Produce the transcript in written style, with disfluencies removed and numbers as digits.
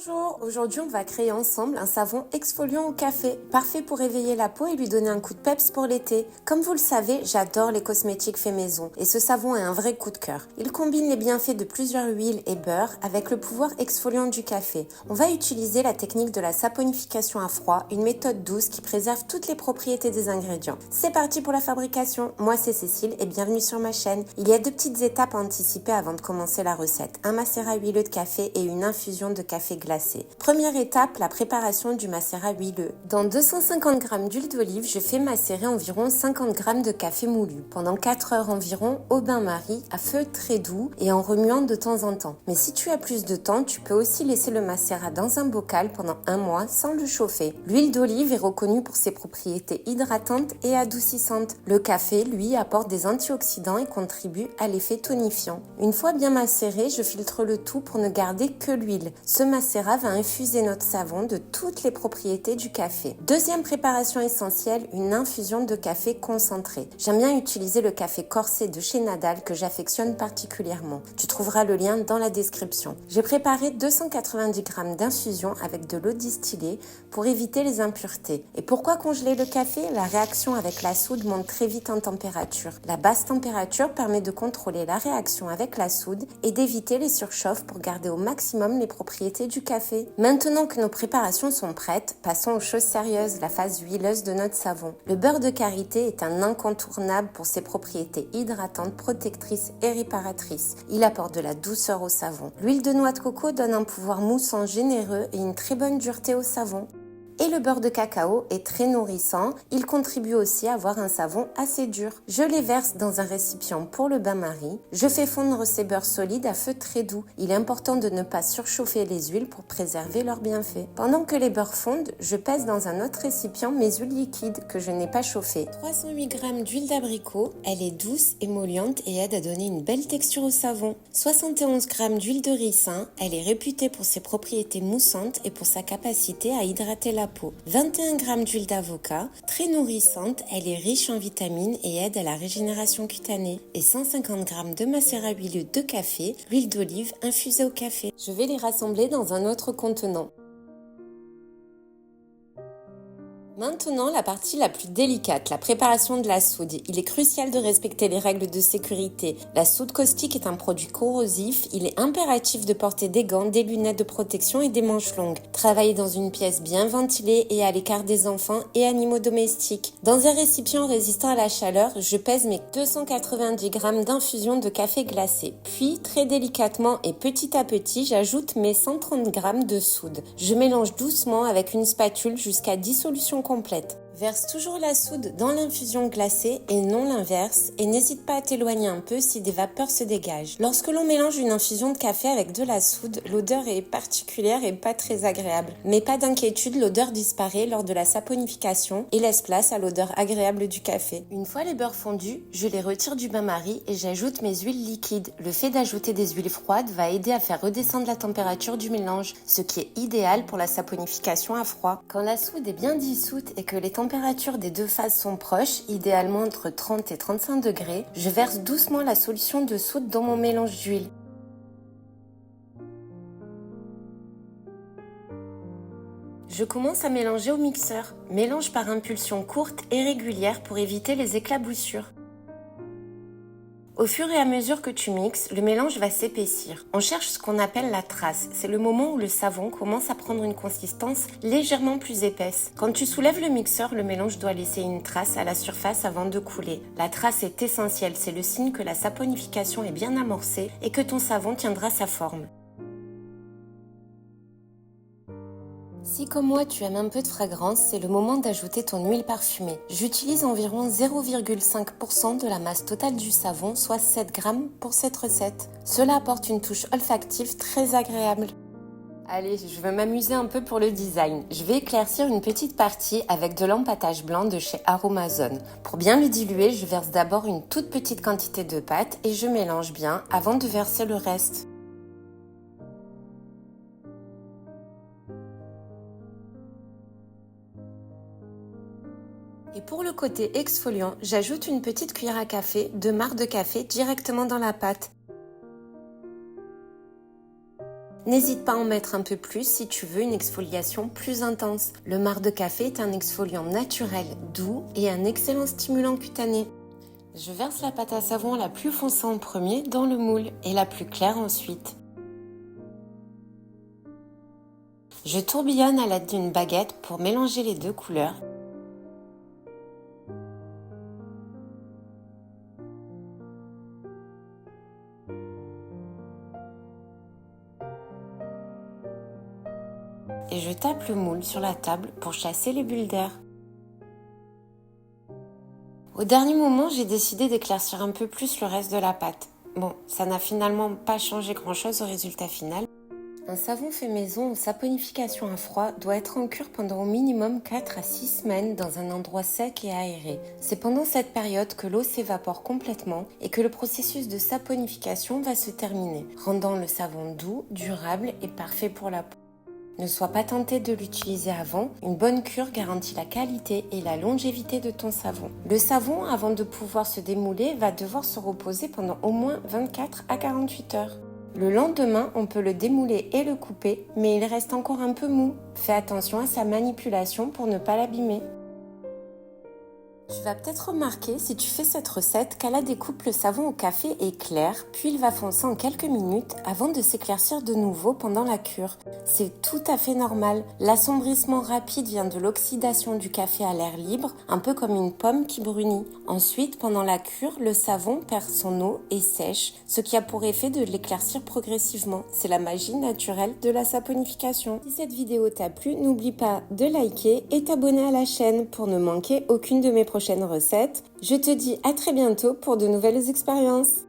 Bonjour, aujourd'hui on va créer ensemble un savon exfoliant au café, parfait pour réveiller la peau et lui donner un coup de peps pour l'été. Comme vous le savez, j'adore les cosmétiques faits maison et ce savon est un vrai coup de cœur. Il combine les bienfaits de plusieurs huiles et beurres avec le pouvoir exfoliant du café. On va utiliser la technique de la saponification à froid, une méthode douce qui préserve toutes les propriétés des ingrédients. C'est parti pour la fabrication. Moi c'est Cécile et bienvenue sur ma chaîne. Il y a deux petites étapes à anticiper avant de commencer la recette. Un macérat huileux de café et une infusion de café glacé. Première étape, la préparation du macérat huileux. Dans 250 g d'huile d'olive, je fais macérer environ 50 g de café moulu pendant 4 heures environ au bain-marie à feu très doux et en remuant de temps en temps. Mais si tu as plus de temps, tu peux aussi laisser le macérat dans un bocal pendant un mois sans le chauffer. L'huile d'olive est reconnue pour ses propriétés hydratantes et adoucissantes. Le café, lui, apporte des antioxydants et contribue à l'effet tonifiant. Une fois bien macéré, je filtre le tout pour ne garder que l'huile. Ce macérat va infuser notre savon de toutes les propriétés du café. Deuxième préparation essentielle, une infusion de café concentré. J'aime bien utiliser le café corsé de chez Nadal que j'affectionne particulièrement. Tu trouveras le lien dans la description. J'ai préparé 290 g d'infusion avec de l'eau distillée pour éviter les impuretés. Et pourquoi congeler le café? La réaction avec la soude monte très vite en température. La basse température permet de contrôler la réaction avec la soude et d'éviter les surchauffes pour garder au maximum les propriétés du café. Maintenant que nos préparations sont prêtes, passons aux choses sérieuses, la phase huileuse de notre savon. Le beurre de karité est un incontournable pour ses propriétés hydratantes, protectrices et réparatrices. Il apporte de la douceur au savon. L'huile de noix de coco donne un pouvoir moussant généreux et une très bonne dureté au savon. Et le beurre de cacao est très nourrissant, il contribue aussi à avoir un savon assez dur. Je les verse dans un récipient pour le bain-marie. Je fais fondre ces beurres solides à feu très doux. Il est important de ne pas surchauffer les huiles pour préserver leurs bienfaits. Pendant que les beurres fondent, je pèse dans un autre récipient mes huiles liquides que je n'ai pas chauffées. 308 g d'huile d'abricot, elle est douce, émolliente et aide à donner une belle texture au savon. 71 g d'huile de ricin, elle est réputée pour ses propriétés moussantes et pour sa capacité à hydrater la peau. 21 g d'huile d'avocat, très nourrissante, elle est riche en vitamines et aide à la régénération cutanée. Et 150 g de macérat huileux de café, l'huile d'olive infusée au café. Je vais les rassembler dans un autre contenant. Maintenant, la partie la plus délicate, la préparation de la soude. Il est crucial de respecter les règles de sécurité. La soude caustique est un produit corrosif. Il est impératif de porter des gants, des lunettes de protection et des manches longues. Travailler dans une pièce bien ventilée et à l'écart des enfants et animaux domestiques. Dans un récipient résistant à la chaleur, je pèse mes 290 g d'infusion de café glacé. Puis, très délicatement et petit à petit, j'ajoute mes 130 g de soude. Je mélange doucement avec une spatule jusqu'à dissolution complète. Verse toujours la soude dans l'infusion glacée et non l'inverse et n'hésite pas à t'éloigner un peu si des vapeurs se dégagent. Lorsque l'on mélange une infusion de café avec de la soude, l'odeur est particulière et pas très agréable. Mais pas d'inquiétude, l'odeur disparaît lors de la saponification et laisse place à l'odeur agréable du café. Une fois les beurres fondus, je les retire du bain-marie et j'ajoute mes huiles liquides. Le fait d'ajouter des huiles froides va aider à faire redescendre la température du mélange, ce qui est idéal pour la saponification à froid. Quand la soude est bien dissoute et que les températures des deux phases sont proches, idéalement entre 30 et 35 degrés, je verse doucement la solution de soude dans mon mélange d'huile. Je commence à mélanger au mixeur. Mélange par impulsion courte et régulière pour éviter les éclaboussures. Au fur et à mesure que tu mixes, le mélange va s'épaissir. On cherche ce qu'on appelle la trace. C'est le moment où le savon commence à prendre une consistance légèrement plus épaisse. Quand tu soulèves le mixeur, le mélange doit laisser une trace à la surface avant de couler. La trace est essentielle, c'est le signe que la saponification est bien amorcée et que ton savon tiendra sa forme. Si comme moi tu aimes un peu de fragrance, c'est le moment d'ajouter ton huile parfumée. J'utilise environ 0,5% de la masse totale du savon, soit 7 g pour cette recette. Cela apporte une touche olfactive très agréable. Allez, je vais m'amuser un peu pour le design. Je vais éclaircir une petite partie avec de l'empâtage blanc de chez Aromazone. Pour bien le diluer, je verse d'abord une toute petite quantité de pâte et je mélange bien avant de verser le reste. Et pour le côté exfoliant, j'ajoute une petite cuillère à café de marc de café directement dans la pâte. N'hésite pas à en mettre un peu plus si tu veux une exfoliation plus intense. Le marc de café est un exfoliant naturel, doux et un excellent stimulant cutané. Je verse la pâte à savon la plus foncée en premier dans le moule et la plus claire ensuite. Je tourbillonne à l'aide d'une baguette pour mélanger les deux couleurs. Et je tape le moule sur la table pour chasser les bulles d'air. Au dernier moment, j'ai décidé d'éclaircir un peu plus le reste de la pâte. Bon, ça n'a finalement pas changé grand-chose au résultat final. Un savon fait maison ou saponification à froid doit être en cure pendant au minimum 4 à 6 semaines dans un endroit sec et aéré. C'est pendant cette période que l'eau s'évapore complètement et que le processus de saponification va se terminer, rendant le savon doux, durable et parfait pour la peau. Ne sois pas tenté de l'utiliser avant, une bonne cure garantit la qualité et la longévité de ton savon. Le savon, avant de pouvoir se démouler, va devoir se reposer pendant au moins 24 à 48 heures. Le lendemain, on peut le démouler et le couper, mais il reste encore un peu mou. Fais attention à sa manipulation pour ne pas l'abîmer. Tu vas peut-être remarquer, si tu fais cette recette, qu'à la découpe, le savon au café est clair, puis il va foncer en quelques minutes avant de s'éclaircir de nouveau pendant la cure. C'est tout à fait normal. L'assombrissement rapide vient de l'oxydation du café à l'air libre, un peu comme une pomme qui brunit. Ensuite, pendant la cure, le savon perd son eau et sèche, ce qui a pour effet de l'éclaircir progressivement. C'est la magie naturelle de la saponification. Si cette vidéo t'a plu, n'oublie pas de liker et t'abonner à la chaîne pour ne manquer aucune de mes prochaines recettes. Je te dis à très bientôt pour de nouvelles expériences.